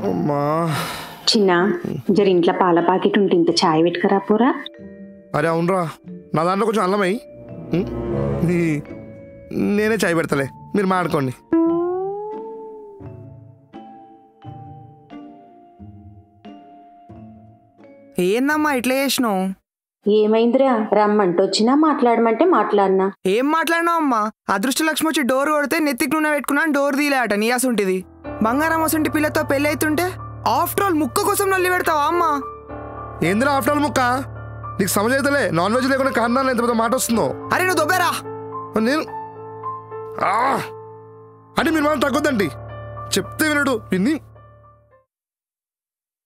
అమ్మా చిన్న జర ఇంట్లో పాల ప్యాకెట్ ఉంటే ఇంత చాయ్ పెట్టుకరా పోరా. అరే అవునరా, నా దాంట్లో కొంచెం అల్లమై నేనే చాయ్ పెడతలే, మీరు మాడుకోండి. ఏందమ్మా ఇట్లా చేసినావు? ఏమైందిరా? రమ్మంటే వచ్చినా మాట్లాడమంటే మాట్లాడినా. ఏం మాట్లాడినావు అమ్మా? అదృష్టలక్ష్మి వచ్చి డోర్ కొడితే నెత్తికి నూనె పెట్టుకున్నాను, డోర్ తీలేట నీ అసుంటిది. బంగారం అసంటి పిల్లతో పెళ్ళి అవుతుంటే ఆఫ్టర్ ఆల్ ముక్క కోసం నల్లి పెడతావా అమ్మా? ఏందిరా ఆఫ్టర్ ఆల్ ముక్క? నీకు సమజ్ అవుతలే, నాన్ వెజ్ లేకుండా కారణాలు ఎంత పెద్ద మాట వస్తుందో. అరే నువ్వు దొబ్బేరా. నేను అంటే మీరు మనం తగ్గొద్దండి, చెప్తే వినడు విన్ని.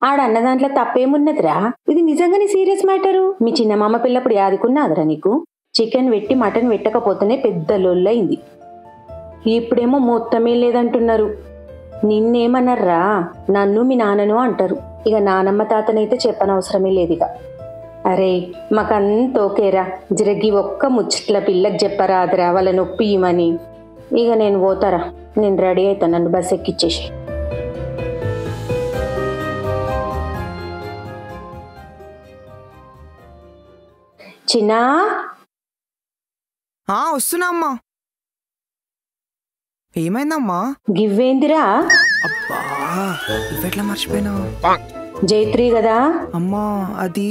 ఆడన్న దాంట్లో తప్పేమున్నదిరా? ఇది నిజంగానే సీరియస్ మ్యాటరు. మీ చిన్నమామ పిల్లప్పుడు యాదుకున్నాదిరా నీకు? చికెన్ పెట్టి మటన్ పెట్టకపోతేనే పెద్ద లొల్లయింది. ఇప్పుడేమో మొత్తమే లేదంటున్నారు. నిన్నేమన్నారా? నన్ను మీ నాన్నను అంటారు. ఇక నానమ్మ తాతనైతే చెప్పనవసరమే లేదు. ఇక అరే మాకంత ఓకేరా, జిరగి ఒక్క ముచ్చట్ల పిల్లకి చెప్పరా అదిరా వాళ్ళ నొప్పి ఇమని. ఇక నేను పోతారా, నేను రెడీ అవుతా, నన్ను బస్ ఎక్కిచ్చేసి. చిన్నా వస్తున్నా అమ్మా. ఏమైందమ్మా? గివ్వేందిరా? అబ్బా ఇవెట్లా మర్చిపోయినావు? జైత్రి కదా అమ్మా. అది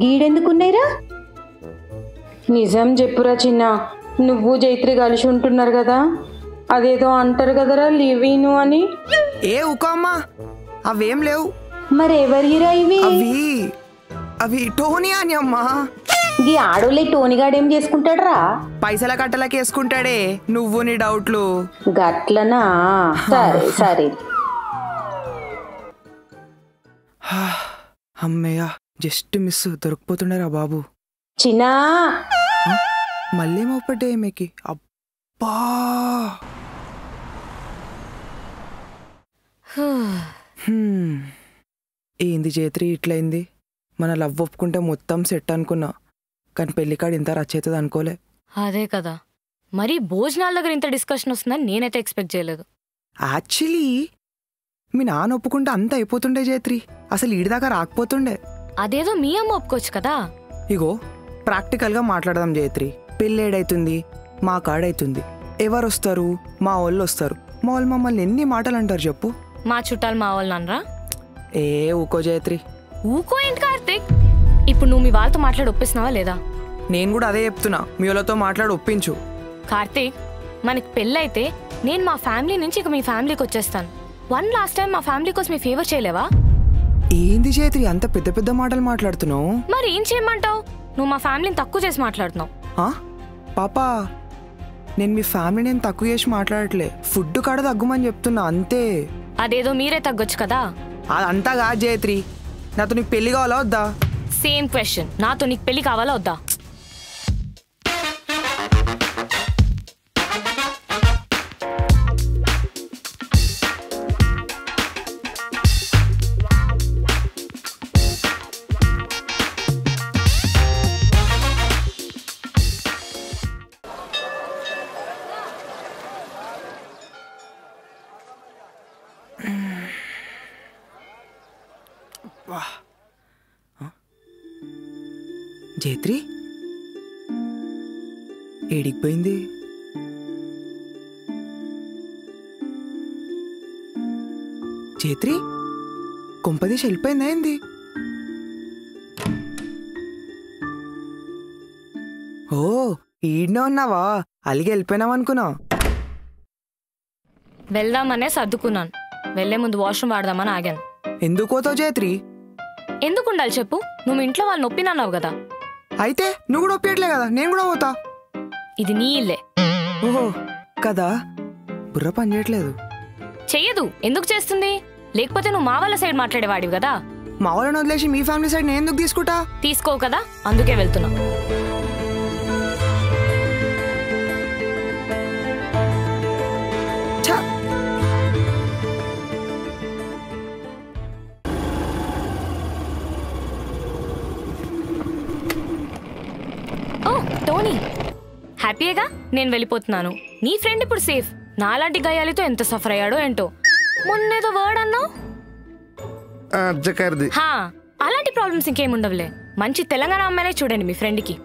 గీడెందుకున్నాయిరా? నిజం చెప్పురా చిన్న, నువ్వు జైత్రి కలిసి ఉంటున్నారు కదా, అదేదో అంటారు కదరా లివీను అని. ఏ ఊకో అమ్మా, అవేం లేవు. మరి ఎవరిరా ఇవి? అవి అవి టోనీ అని అమ్మా. ఈ ఆడోళ్ళే టోనీగాడేం చేసుకుంటాడరా? పైసల కట్టలకి వేసుకుంటాడే, నువ్వు నీ డౌట్లు. గట్లనా? సరే సరే. అమ్మయ్య జస్ట్ మిస్, దొరికిపోతుండరా బాబు. చిన్నా మళ్ళీ మొప్పటే ఏమేకి. అబ్బా ఏంది జైత్రి ఇట్లయింది? మన లవ్ ఒప్పుకుంటే మొత్తం సెట్ అనుకున్నా, కానీ పెళ్లికాడు ఇంత రచ్చవుతుంది అనుకోలే. అదే కదా, మరి భోజనాల దగ్గర ఇంత డిస్కషన్ వస్తుందని నేనైతే ఎక్స్పెక్ట్ చేయలేదు. యాక్చువల్లీ మీ నాన్న ఒప్పుకుంటే అంత అయిపోతుండే జైత్రి, అసలు ఈడిదాకా రాకపోతుండే. అదేదో మీ అమ్మ ఒప్పుకోవచ్చు కదా. ఇగో ప్రాక్టికల్గా మాట్లాడదాం జైత్రి. పెళ్ళేడైతుంది, మా కాడైతుంది. ఎవరు వస్తారు? మా వాళ్ళు వస్తారు. మా వాళ్ళు మమ్మల్ని ఎన్ని మాటలు అంటారు చెప్పు? మా చుట్టాలు మా వాళ్ళు అనరా? ఏ ఊకో జైత్రి. ఊకో ఏంటి కార్తిక్? ఇప్పుడు నువ్వు మీ వాళ్ళతో మాట్లాడి ఒప్పిస్తున్నావా లేదా? నేను కూడా అదే చెప్తున్నా, మీ వాళ్ళతో మాట్లాడి ఒప్పించు. కార్తిక్, మనకి పెళ్ళైతే నేను మా ఫ్యామిలీ నుంచి ఇక మీ ఫ్యామిలీకి వచ్చేస్తాను. వన్ లాస్ట్ టైం మా ఫ్యామిలీ కోసం మీ ఫేవర్ చేయలేవా? ఏంది జైత్రి అంత పెద్ద పెద్ద మాటలు మాట్లాడుతున్నావు? మరి ఏం చేయమంటావు? నువ్వు మా ఫ్యామిలీని తక్కువ చేసి మాట్లాడుతున్నావు. పాపా, నేను మీ ఫ్యామిలీని తక్కువ చేసి మాట్లాడట్లే, ఫుడ్ కాడ తగ్గుమని చెప్తున్నా అంతే. అదేదో మీరే తగ్గొచ్చు కదా. అదంతా కాదు జైత్రి, నాతో నీకు పెళ్లి కావాలా వద్దా? సేమ్ క్వశ్చన్, నాతో నీకు పెళ్లి కావాలా వద్దా? జైత్రి ఏడికిపోయింది? జైత్రి కొంపదీసి వెళ్ళిపోయిందా ఏంది? ఓ ఈడ్నే ఉన్నావా? అలిగి వెళ్ళిపోయినావు అనుకున్నా. వెళ్దామనే సర్దుకున్నాను, వెళ్లే ముందు వాష్రూమ్ వాడదామని ఆగాను. ఎందుకు పోతావు జైత్రి? ఎందుకు ఉండాలి చెప్పు? నువ్వు ఇంట్లో వాళ్ళు నొప్పినన్నావు కదా. అయితే నువ్వు కూడా ఒప్పియట్లే కదా, నేను కూడా పోతా. ఇది నీ ఇల్లే. ఓహో కదా, బుర్ర పని చేయట్లేదు. చెయ్యదు, ఎందుకు చేస్తుంది? లేకపోతే నువ్వు మా వాళ్ళ సైడ్ మాట్లాడేవాడివి కదా. మా వాళ్ళని వదిలేసి మీ ఫ్యామిలీ సైడ్ నేను ఎందుకు తీసుకుంటా? తీసుకోవు కదా, అందుకే వెళ్తున్నా. ఓ టోనీ, హ్యాపీయేగా? నేను వెళ్ళిపోతున్నాను. నీ ఫ్రెండ్ ఇప్పుడు సేఫ్. నాలాంటి గయాలితో ఎంత సఫర్ అయ్యాడో ఏంటో. మొన్నేదో వర్డ్ అన్నావు. అజ్జకారిది. హా, అలాంటి ప్రాబ్లమ్స్ ఇంకేముండవులే. మంచి తెలంగాణ అమ్మాయినే చూడండి మీ ఫ్రెండ్కి.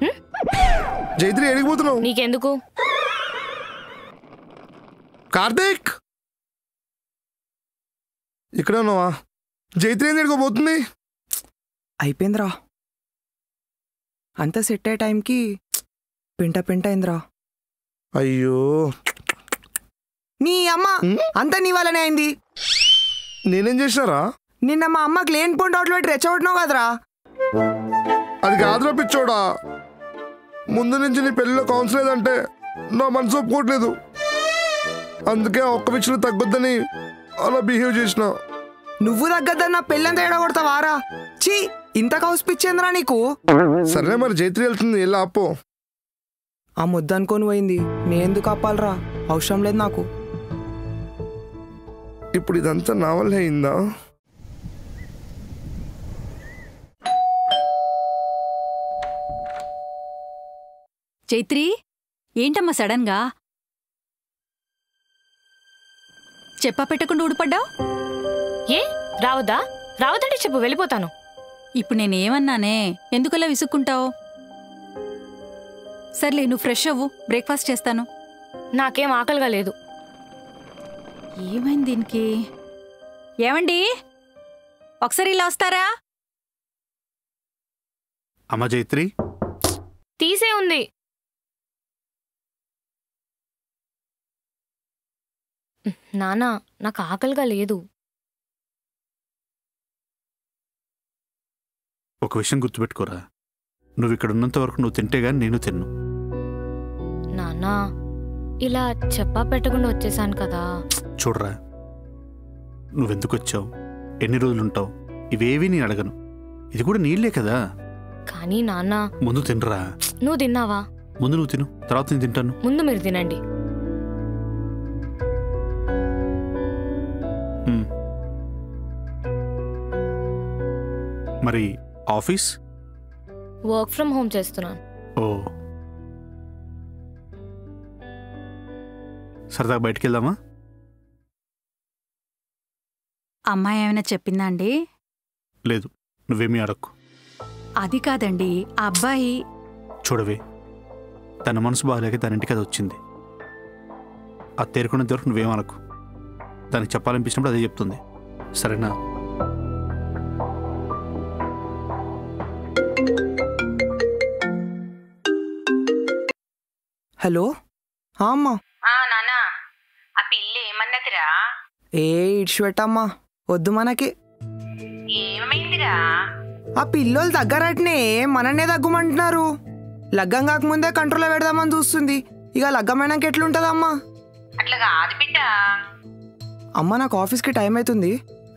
జైత్రి ఎడిగిపోతున్నావు? నీకెందుకు? కార్తీక్ ఇక్కడ ఉన్నావా? జైత్రి ఏం ఎడుకోబోతుంది? అయిపోయిందిరా, అంతా సెట్ అయ్యే టైంకి పెంట పెంట అయిందిరా. అయ్యో నీ అమ్మ అంతా నీ వల్లనే అయింది. నేనేం చేసినారా? నిన్న మా అమ్మకి లేని పోండి అవుట్లు పెట్టి రెచ్చగొట్టినావు కదరా. అది కాదురా పిచ్చోడా, ముందు నుంచి నీ పెళ్ళిలో కౌన్సిల్ లేదంటే నా మనసు ఒప్పుకోవట్లేదు. అందుకే ఒక్క విషయంలో తగ్గొద్దని అలా బిహేవ్ చేసిన. నువ్వు తగ్గద్దని నా పెళ్ళంతా ఎడగొడతావారా? చీ, ఇంత కౌసు పిచ్చేంద్రా నీకు. సరే మరి జైత్రి వెళ్తుంది, వెళ్ళి ఆపో. ఆ ముద్ద అనుకొని పోయింది, నేనెందుకు ఆపాలరా? అవసరం లేదు నాకు. ఇప్పుడు ఇదంతా నా వల్ల అయిందా? చైత్రి, ఏంటమ్మా సడన్గా చెప్పా పెట్టకుండా ఊడిపడ్డావు? ఏ రావద్దా? రావద్దంటే చెప్పు, వెళ్ళిపోతాను. ఇప్పుడు నేనేమన్నానే, ఎందుకలా విసుక్కుంటావు? సర్లే, నువ్వు ఫ్రెష్ అవ్వు, బ్రేక్ఫాస్ట్ చేస్తాను. నాకేం ఆకలిగా లేదు. ఏమైంది దీనికి? ఏమండి, ఒకసారి ఇలా వస్తారా? అమ్మ జైత్రి, తీసే ఉంది. నానా, నాకు ఆకలిగా లేదు. ఒక విషయం గుర్తుపెట్టుకోరా, నువ్వు ఇక్కడ ఉన్నంత వరకు నువ్వు తింటే గాని నేను తిన్ను. నానా, ఇలా చెప్పా పెట్టకుండా వచ్చేసాను కదా. చూడరా, నువ్వెందుకు వచ్చావు, ఎన్ని రోజులు ఉంటావు, ఇవేవీ నేను అడగను. ఇది కూడా నీళ్ళే కదా. కానీ నాన్న, ముందు తినరా. నువ్వు తిన్నావా? ముందు నువ్వు తిను, తర్వాత నేను తింటాను. ముందు మీరు తినండి. మరి ఆఫీస్? వర్క్ ఫ్రమ్ హోమ్ చేస్తున్నాను. ఓ, సరదాగా బయటికి వెళ్దామా? అమ్మాయి ఏమైనా చెప్పిందా అండి? లేదు, నువ్వేమీ అడక్కు. అది కాదండి, ఆ అబ్బాయి. చూడవే, తన మనసు బాగాలేక తన ఇంటికి అది వచ్చింది. అది తేరుకునేంత వరకు నువ్వేమనకు. దానికి చెప్పాలనిపించినప్పుడు అదే చెప్తుంది, సరేనా? హలో, అమ్మా. నానా, ఆ పిల్లి ఏమన్నదిరా? ఏ ఇడ్చిపెట్టమ్మా, వద్దు మనకి. ఏమైందిరా? ఆ పిల్లోళ్ళు దగ్గరట్నే మననే తగ్గుమంటున్నారు. లగ్గం కాకముందే కంట్రోల్లో పెడదామని చూస్తుంది. ఇక లగ్గమైనాక ఎట్లుంటుందమ్మా? అట్లా కాదు బిడ్డ. అమ్మ, నాకు ఆఫీస్కి టైం అవుతుంది,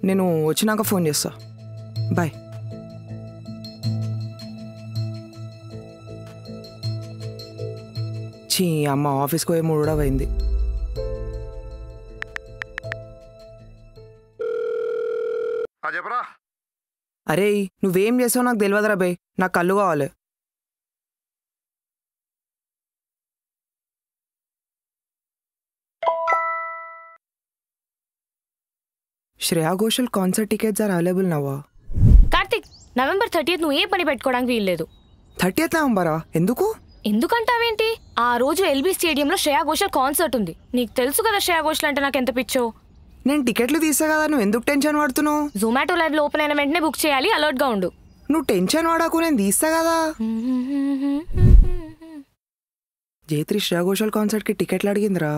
నేను వచ్చినాక ఫోన్ చేస్తా. బాయ్. చీ, అమ్మ ఆఫీస్కి పోయే మూడు కూడా పోయింది. చెప్పరా. అరే, నువ్వేం చేసావు నాకు తెలియదురా బై, నాకు కళ్ళు కావాలి. Shreya Ghoshal concert tickets are available నవ్వా? కార్తిక్, November 30th నువ్వు ఏ పని పెట్టుకోవడానికి వీల్లేదు. 30th నవంబరా? ఎందుకు? ఎందుకంటావేంటి? ఆ రోజు ఎల్బీ స్టేడియంలో శ్రేయా ఘోషల్ కాన్సర్ట్ ఉంది. నీకు తెలుసు కదా శ్రేయా ఘోషల్ అంటే నాకు ఎంత పిచ్చో. నేను టికెట్లు తీసా కదా, నువ్వు ఎందుకు టెన్షన్ పడుతున్నావు? జొమాటో లైవ్ లో ఓపెన్ అయిన వెంటనే బుక్ చేయాలి, అలర్ట్ గా ఉండు. నువ్వు టెన్షన్ పడకు, నేను తీస్తా కదా. జైత్రి శ్రేయా ఘోషల్ కాన్సర్ట్ కి టికెట్లు అడిగిందిరా.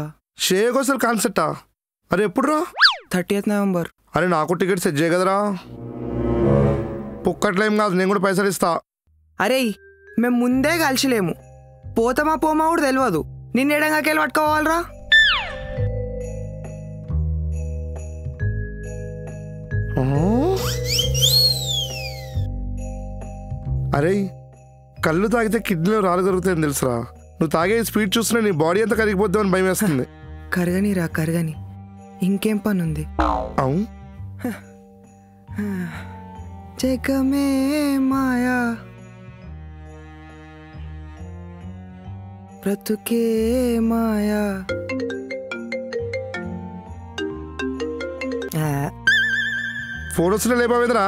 శ్రేయా ఘోషల్ కాన్సర్టా? అరే ఎప్పుడు రా? 30th November. అరే నాకు టికెట్ సెట్ చేయ కదరా. పుక్కట్లేం కాదు, నేను కూడా పైసలు ఇస్తా. అరే, మేము ముందే కలిసిలేము, పోతామా పోమా కూడా తెలియదు. నిన్న ఎడంగాకెళ్ళి పట్టుకోవాలరా. అరే, కళ్ళు తాగితే కిడ్నీలో రాళ్ళు కరుగుతాయని తెలుసురా. నువ్వు తాగే స్పీడ్ చూస్తున్నా నీ బాడీ అంతా కరిగిపోద్దామని భయం వేస్తుంది. కరగని రా, కరగని. ఇంకేం పని ఉంది? అవును, జగమే మాయా, బ్రతుకే మాయా. ఫోన్ వస్తేనే లేపావేంద్రా?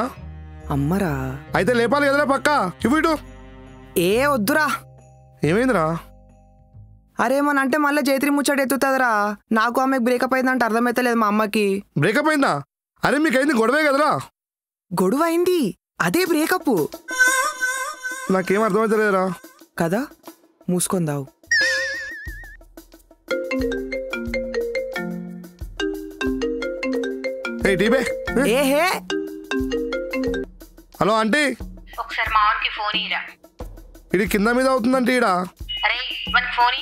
అమ్మరా అయితే లేపాలి కదరా పక్క. ఇటు ఏ వద్దురా. ఏమైందిరా? అరే మన అంటే మళ్ళీ జైత్రి ముచ్చట ఎత్తుతుందిరా. నాకు ఆమెకు బ్రేకప్ అయిందంటే అర్థమైతలేదు మా అమ్మకి. బ్రేకప్ అయిందా? అరే మీకైంది గొడవే కదరా? గొడవ అయింది, అదే బ్రేకప్. నాకేం అర్థమైతలేదురా. కదా మూసుకొందావు. టీబే. ఏహే హలో ఆంటీ, ఒకసారి మావన్కి ఫోన్ ఇరా. ఇది కింద మీద అవుతుందంటే ఈడ. అరే మనకి ఫోన్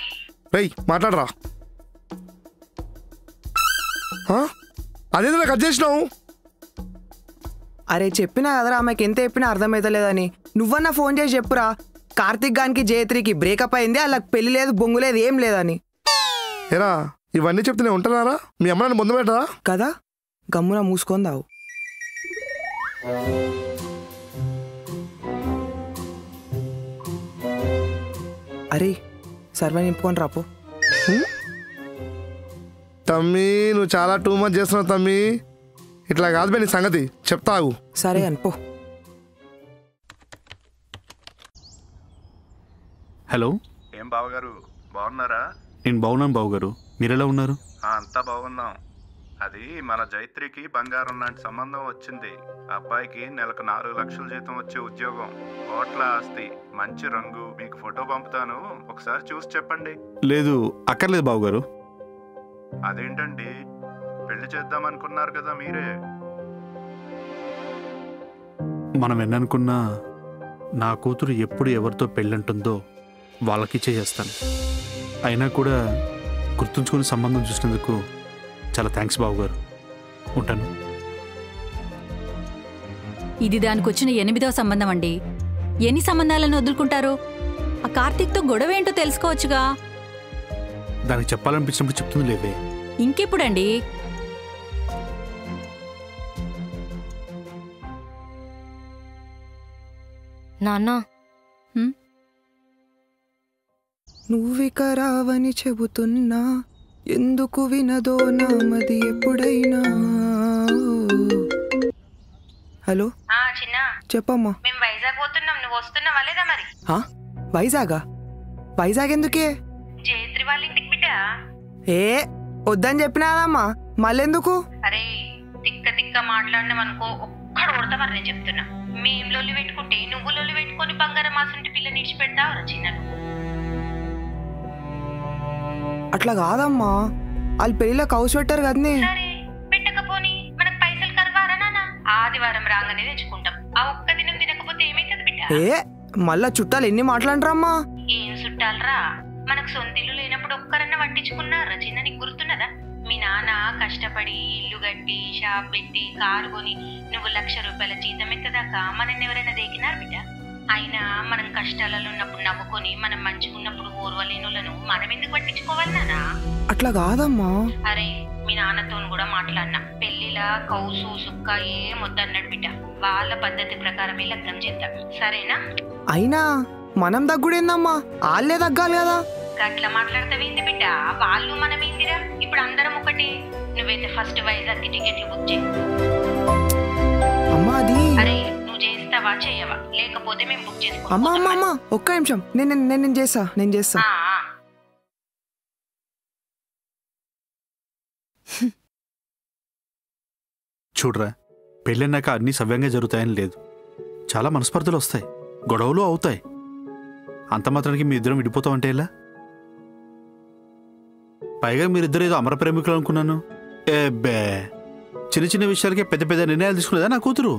రేయ్ మాట్లాడరా. అదేంద్రా కట్ చేసినావు? అరే చెప్పినా కదరా ఆమెకి ఎంత చెప్పినా అర్థమైతలేదని. నువ్వన్నా ఫోన్ చేసి చెప్పురా. కార్తిక్ గానికి జయత్రికి బ్రేకప్ అయింది, వాళ్ళకి పెళ్లి లేదు బొంగు లేదు ఏం లేదని. ఏరా ఇవన్నీ చెప్తే నేను ఉంటున్నారా? మీ అమ్మ నన్ను ముందు పెట్టరా? కదా గమ్మున మూసుకొందావు. అరే సర్వే నింపుకొని రాపో. తమ్మి నువ్వు చాలా టూ మచ్ చేస్తున్నావు తమ్మి. ఇట్లా కాదు బే నీ సంగతి చెప్తావు. సరే అనుకో. హలో, ఏం బావగారు బాగున్నారా? నేను బాగున్నాను బావగారు, మీరెలా ఉన్నారు? అంతా బాగున్నాం. అది మన జైత్రికి బంగారం లాంటి సంబంధం వచ్చింది. అబ్బాయికి నెలకు 4 లక్షల జీతం వచ్చే ఉద్యోగం, కోట్ల ఆస్తి, మంచి రంగు. మీకు ఫోటో పంపుతాను, ఒకసారి చూసి చెప్పండి. లేదు అక్కర్లేదు బావగారు. అదేంటండి, పెళ్లి చేద్దాం అనుకున్నారు కదా మీరే. మనం ఎన్ననుకున్నా నా కూతురు ఎప్పుడు ఎవరితో పెళ్ళంటుందో వాళ్ళకి చేస్తాను. అయినా కూడా గుర్తుంచుకుని సంబంధం చూసినందుకు చాలా థ్యాంక్స్ బావగారు. ఉంటాను. ఇది దానికి వచ్చిన 8వ సంబంధం అండి. ఎన్ని సంబంధాలను వదులుకుంటారు? ఆ కార్తీక్తో గొడవ ఏంటో తెలుసుకోవచ్చుగా. దానికి చెప్పాలనిపించినప్పుడు చెప్తుంది లేవే. ఇంకెప్పుడండి? నాన్న నువ్విక రావని చెబుతున్నా, ఎందుకు వినదో నామది ఎప్పుడైనా. హలో చిన్న చెప్పమ్మా. మేము వైజాగ్ పోతున్నాం, నువ్వు వస్తున్నావా లేదా మరి? వైజాగా? వైజాగ్ ఎందుకే? జయత్రి వాళ్ళ ఇంటికి బిడ్డ. ఏ వద్దని చెప్పినాదమ్మా, మళ్ళెందుకు? అరే తిక్క తిక్క మాట్లాడినామనుకో ఒక్కడు కొడతా మరి. నేను చెప్తున్నా, మేం లొల్లి పెట్టుకుంటే నువ్వు లొల్లి పెట్టుకొని బంగారం మాసుంటి పిల్ల నిడిచి పెడతావు చిన్న. అట్లా కాదమ్మా, వాళ్ళు పెళ్లిలో కౌసు పెట్టారు కదనే. సరే పెట్టకపోని మనకు పైసలు కరవారా నాన్న? ఆదివారం రాగానే తెచ్చుకుంటాం. ఆ ఒక్క దినం తినకపోతే ఏమైతుంది బిడ్డ? ఏ మళ్ళా చుట్టాలు ఎన్ని మాట్లాడరమ్మా? ఏం చుట్టాలరా, మనకు సొంతిల్లు లేనప్పుడు ఒక్కరన్నా పట్టించుకున్నారా చిన్న? నీకు గుర్తున్నదా? మీ నాన్న కష్టపడి ఇల్లు కట్టి షాప్ పెట్టి కారు కొని నువ్వు 1,00,000 రూపాయల జీతం ఎత్తదాకా మనల్ని ఎవరైనా దేకినారు బిడ్డ? అయినా మనం కష్టాలలో ఉన్నప్పుడు నవ్వుకొని, మనం మంచిగున్నప్పుడు ఓర్వలేనులను మనం ఎందుకు పట్టించుకోవాలి నాన్న? అట్లా కాదమ్మా. అరే మీ నాన్నతో కూడా మాట్లాడినా, పెళ్లిలా కౌసు సుక్క ఏం వద్దన్నాడు బిడ్డ. వాళ్ళ పద్ధతి ప్రకారమే లగ్నం చేద్దాం, సరేనా? అయినా మనం దగ్గుడేందమ్మా, వాళ్ళే తగ్గాలి కదా. గట్లా మాట్లాడతావేంది బిడ్డ? వాళ్ళు మనమేందిరా, ఇప్పుడు అందరం ఒకటి. నువ్వైతే ఫస్ట్ వైజాగ్కి టికెట్లు బుక్ చేయి. అమ్మా అది. అరే నువ్వు చేస్తావా చేయవా? లేకపోతే మేము బుక్ చేసుకో. అమ్మా అమ్మా అమ్మా ఒక్క నిమిషం, నేను చేస్తా. చూడరా, పెళ్ళన్నాక అన్నీ సవ్యంగా జరుగుతాయని లేదు. చాలా మనస్పర్ధలు వస్తాయి, గొడవలు అవుతాయి. అంత మాత్రానికి మీ ఇద్దరం విడిపోతామంటే ఎలా? పైగా మీరిద్దరు ఏదో అమర ప్రేమికులు అనుకున్నాను. ఏబ్బే, చిన్న చిన్న విషయాలకే పెద్ద పెద్ద నిర్ణయాలు తీసుకునేదా నా కూతురు?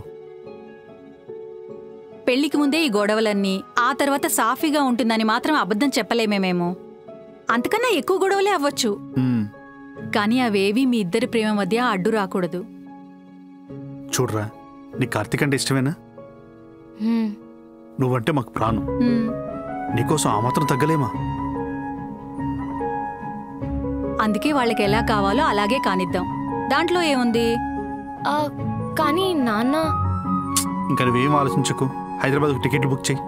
పెళ్లికి ముందే ఈ గొడవలన్నీ, ఆ తర్వాత సాఫీగా ఉంటుందని మాత్రం అబద్ధం చెప్పలేమేమేమో. అంతకన్నా ఎక్కువ గొడవలే అవ్వచ్చు, కానీ అవేవి మీ ఇద్దరి ప్రేమ మధ్య అడ్డు రాకూడదు. చూడరా, నీ కార్తీక్ అంటే ఇష్టమేనా? నువ్వంటే మాకు ప్రాణం. నీకోసం ఆ మాత్రం తగ్గలేమా? అందుకే వాళ్ళకి ఎలా కావాలో అలాగే కానిద్దాం, దాంట్లో ఏముంది. కానీ నాన్న. ఇంకా నువ్వేం ఆలోచించకు, హైదరాబాద్కు టికెట్లు బుక్ చేయి.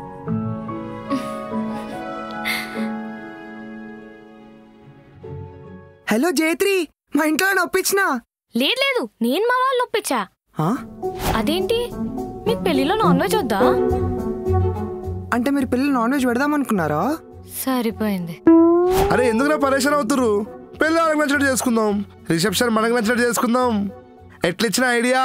హలో జయత్రి, మా ఇంట్లో నొప్పించినా? లేదు, నేను మా వాళ్ళు ఒప్పించా. అదేంటి మీకు పెళ్లిలో నాన్ వెజ్ వద్దా? అంటే మీరు పిల్లలు నాన్ వెజ్ పెడదాం అనుకున్నారా? సరిపోయింది. అరే ఎందుకురా పరేషాన్ అవుతురు? పెళ్ళి వాళ్ళకి నచ్చినట్టు చేసుకుందాం, రిసెప్షన్ మనకు నచ్చినట్టు చేసుకుందాం. ఎట్లా ఇచ్చిన ఐడియా?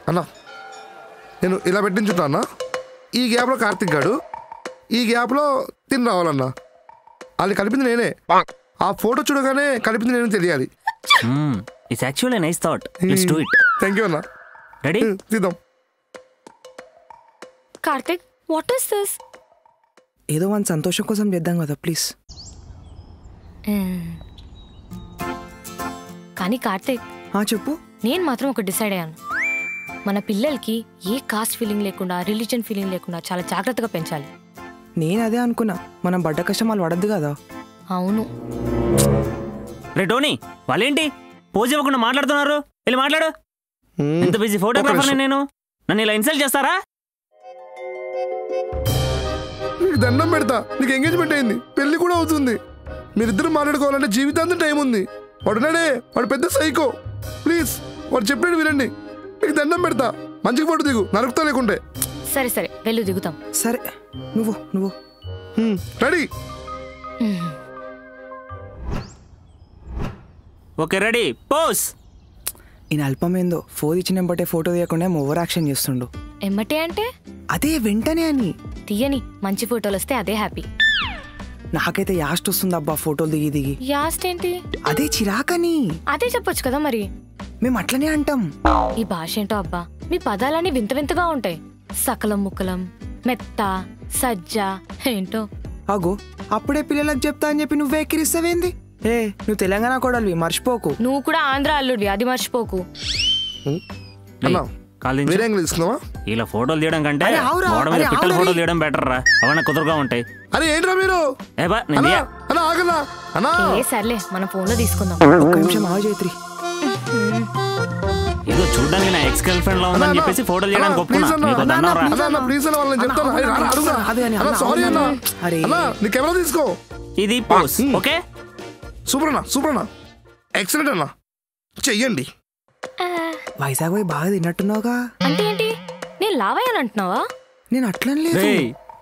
అన్నా నేను ఇలా పెట్టించుంటా అన్న. ఈ గ్యాప్లో కార్తిక్ గాడు, ఈ గ్యాప్లో తిని రావాలన్నా. వాళ్ళు కలిపింది నేనే. ఆ ఫోటో చూడగానే కలిపింది నేను తెలియాలి. It's actually nice thought. Let's do it. Thank you అన్న. రెడీ? తీద్దాం. Karthik, what is this? ఏదో మన సంతోషం కోసం చేద్దాం కదా, ప్లీజ్. కానీ కార్తిక్, చెప్పు. నేను మాత్రం ఒక డిసైడ్ అయ్యాను. మన పిల్లలకి ఏ కాస్ట్ ఫీలింగ్ లేకుండా, రిలీజన్ ఫీలింగ్ లేకుండా చాలా జాగ్రత్తగా పెంచాలి. నేను అదే అనుకున్నా, మనం బడ్డ కష్టమాలు పడద్దు కదా. అవును. రే టోనీ, వాళ్ళేంటి పోజ్ ఇవ్వకుండా మాట్లాడుతున్నారు? వెళ్ళి మాట్లాడు. ఎంత బిజీ ఫోటోగ్రాఫర్ నేను, నన్ను ఇలా ఇన్సల్ట్ చేస్తారా? నీకు దండం పెడతా, నీకు ఎంగేజ్మెంట్ అయింది, పెళ్లి కూడా అవుతుంది. మీరిద్దరు మాట్లాడుకోవాలంటే జీవితాంతం టైం ఉంది. వాడున్నాడే, వాడు పెద్ద సైకో. ప్లీజ్ వాడు చెప్పాడు వినండి. నీకు దండం పెడతా, మంచిగా ఫోటో దిగు, నరుకుతా లేకుంటే. సరే సరే వెళ్ళు, దిగుతాం. సరే నువ్వు రెడీ? Okay ready, pose. ఈయన అల్పమేందో ఫోన్ ఇచ్చిన బట్టే ఫోటో తీయకుండా ఓవర్ యాక్షన్ చేస్తుండు. ఎమ్మటే అంటే అదే వెంటనే అని తీయని, మంచి ఫోటోలు వస్తే అదే హ్యాపీ. నాకైతే యాస్ట్ వస్తుంది అబ్బా ఫోటోలు దిగి. యాస్ట్ ఏంటి? అదే చిరాకని. అదే చెప్పొచ్చు కదా మరి. మేము అట్లనే అంటాం. ఈ భాష ఏంటో అబ్బా, మీ పదాలన్నీ వింత వింతగా ఉంటాయి. సకలం ముక్కలం, మెత్త, సజ్జ ఏంటో. అగో అప్పుడే పిల్లలకు చెప్తా అని చెప్పి నువ్వే ఎక్కిరిస్తావేంది? నువ్వు తెలంగాణ కోడలివి, మర్చిపోకు. నువ్వు కూడా ఆంధ్ర అల్లుడివి, అది మర్చిపోకు. ఇలా ఫోటోలు తీయడం కంటే పిట్టల ఫోటోలు తీయడం బెటర్ రా. అవన్నీ కుదురుగా ఉంటాయి. అరే ఏంట్రా మీరు? సర్లే మన ఫోన్ లో తీసుకుందాం. ఒక్క నిమిషం ఆగు జైత్రి. ఏదో చూడడానికి నా ఎక్స్ గర్ల్ ఫ్రెండ్ లా ఉందని చెప్పేసి ఫోటోలు చేయడానికి ఒప్పుకున్నా. ఇది పోజ్. ఓకే సూపర్ అన్నా, సూపర్ అన్నా, ఎక్సలెంట్ అన్నా, చెయ్యండి. వైజాగ్ పోయి బాగా తిన్నట్టున్నావుగా. అంటే ఏంటి, నేను లావయ్యానంటున్నావా? నేను అట్లా లేదు.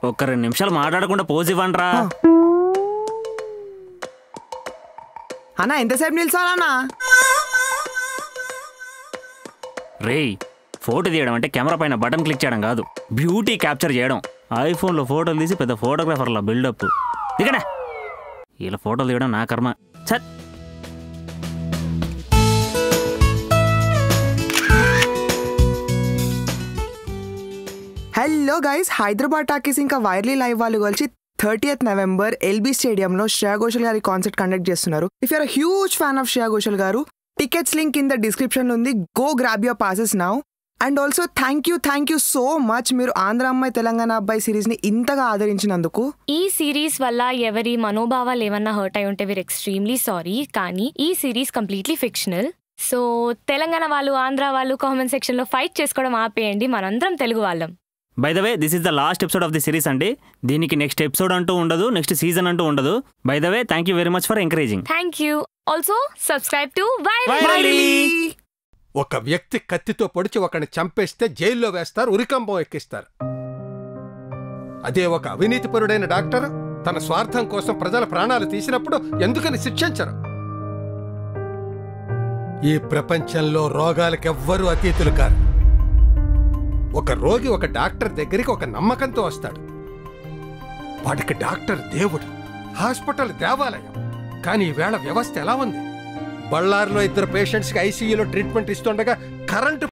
ఒక్క 2 నిమిషాలు మాట్లాడకుండా పోజ్ ఇవ్వండి రా. అన్నా ఎంతసేపు నిల్చోవాలన్నా? రేయ్, ఫోటో తీయడం అంటే కెమెరా పైన బటన్ క్లిక్ చేయడం కాదు, బ్యూటీ క్యాప్చర్ చేయడం. ఐఫోన్లో ఫోటోలు తీసి పెద్ద ఫోటోగ్రాఫర్లా బిల్డప్. దిగడా, ఇలా ఫోటోలు తీయడం నా కర్మ. Sir hello guys, Hyderabad talkies ఇంకా వైర్లీ లైవ్ వాళ్ళు కలిసి 30th November ఎల్బీ స్టేడియంలో శ్రేయా ఘోషల్ గారి కాన్సర్ట్ కండక్ట్ చేస్తున్నారు. If you're huge fan of Shreya Ghoshal గారు, tickets link in the description ఉంది. Go grab your passes now. And also thank you so much, మీరు ఆంధ్ర అమ్మాయి తెలంగాణ అబ్బాయి సిరీస్ ని ఇంతగా ఆదరించినందుకు. ఈ సిరీస్ వల్ల ఎవరి మనోభావాలు ఏమన్నా హర్ట్ అయి ఉంటే వీరు ఎక్స్ట్రీమ్లీ సారీ. కానీ ఈ series completely fictional. So Telangana వాళ్ళు, ఆంధ్ర వాళ్ళు కామెంట్ సెక్షన్ లో ఫైట్ చేసుకోవడం ఆపేయండి, మనందరం తెలుగు వాళ్ళం. By the way, this is the last episode of the series అండి. దీనికి నెక్స్ట్ ఎపిసోడ్ అంటూ ఉండదు, నెక్స్ట్ సీజన్ అంటూ ఉండదు. By the way, thank you very much for encouraging. Thank you. Also subscribe to ఒక వ్యక్తి కత్తితో పొడిచి ఒకరిని చంపేస్తే జైల్లో వేస్తారు, ఉరికంబం ఎక్కిస్తారు. అదే ఒక అవినీతిపరుడైన డాక్టర్ తన స్వార్థం కోసం ప్రజల ప్రాణాలు తీసినప్పుడు ఎందుకని శిక్షించరు? ఈ ప్రపంచంలో రోగాలకెవ్వరూ అతీతులు కారు. ఒక రోగి ఒక డాక్టర్ దగ్గరికి ఒక నమ్మకంతో వస్తాడు. వాడికి డాక్టర్ దేవుడు, హాస్పిటల్ దేవాలయం. కానీ ఈవేళ వ్యవస్థ ఎలా ఉంది? బళ్ళారిలో 2 పేషెంట్స్కి ఐసీయూలో ట్రీట్మెంట్ ఇస్తుండగా కరెంటు